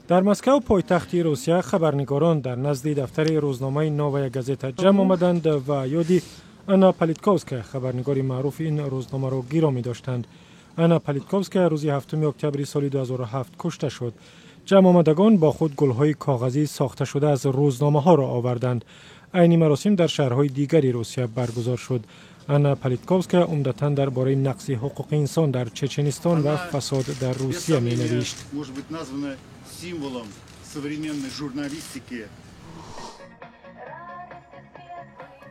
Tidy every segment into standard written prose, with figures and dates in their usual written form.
در مسکو پایتخت روسیه خبرنگاران در نزد دفتر روزنامه نووایا گازتا جمع آمدند و یادی آنا پالیتکوفسکا خبرنگار معروف این روزنامه را گرامی داشتند. آنا پالیتکوفسکا روز 7 اکتبر سال 2007 کشته شد. جمع آمدگان با خود گل‌های کاغذی ساخته شده از روزنامه ها را آوردند. عین مراسم در شهرهای دیگری روسیه برگزار شد. آنا پالیتکوفسکا عمدتاً درباره نقض حقوق انسان در چچنستان و فساد در روسیه می‌نوشت.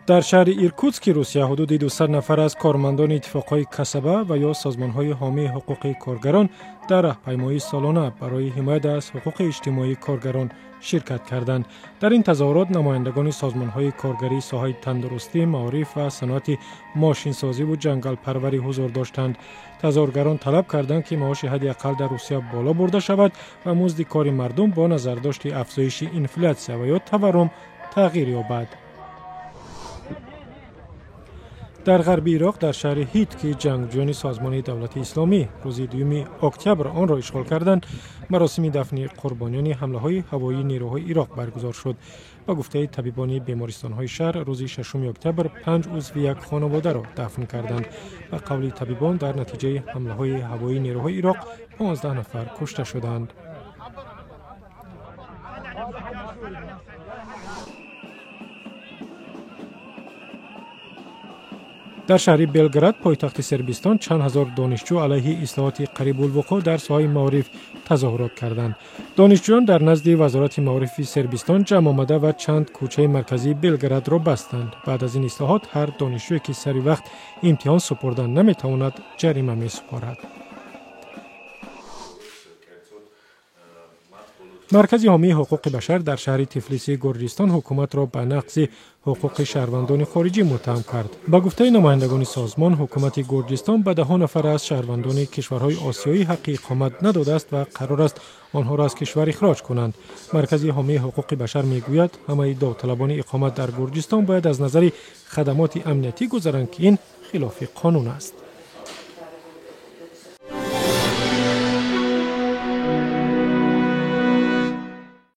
در شهر ایرکوتسک روسیه حدود 200 نفر از کارمندان اتفاقهای کسبه و یا سازمانهای حامی حقوق کارگران در راهپیمایی سالانه برای حمایت از حقوق اجتماعی کارگران شرکت کردند. در این تظاهرات نمایندگان سازمانهای کارگری ساحه تندرستی، معارف و صنعت ماشینسازی و جنگل پروری حضور داشتند. تظاهرگران طلب کردند که معاش حداقل در روسیه بالا برده شود و مزد کار مردم با نظرداشت افزایش انفلاسیون و یا تورم تغییر یابد. در غرب عراق در شهر هیت که جنگجویان سازمان دولت اسلامی روز 2 اکتبر آن را اشغال کردند، مراسم دفن قربانیان حمله‌های هوایی نیروهای عراق برگزار شد. با گفته طبیبان بیمارستان‌های شهر روز 6 اکتبر 5 عضو یک خانواده را دفن کردند و قول طبیبان در نتیجه حمله‌های هوایی نیروهای عراق 15 نفر کشته شدند. در شهر بلگراد پایتخت سربستان چند هزار دانشجو علیه اصلاحات قریب الوقوع در ساحه معارف تظاهرات کردند. دانشجویان در نزد وزارت معارف سربستان جمع آمده و چند کوچه مرکزی بلگراد را بستند. بعد از این اصلاحات هر دانشجویی که سری وقت امتحان سپردن نمیتواند جریمه میسپارد. مرکز حامی حقوق بشر در شهر تفلیس گرجستان حکومت را به نقض حقوق شهروندان خارجی متهم کرد. با گفته نمایندگان سازمان، حکومت گرجستان به 10 نفر از شهروندان کشورهای آسیایی حق اقامت نداده است و قرار است آنها را از کشور اخراج کنند. مرکز حامی حقوق بشر میگوید همه داوطلبان اقامت در گرجستان باید از نظر خدمات امنیتی گذرند که این خلاف قانون است.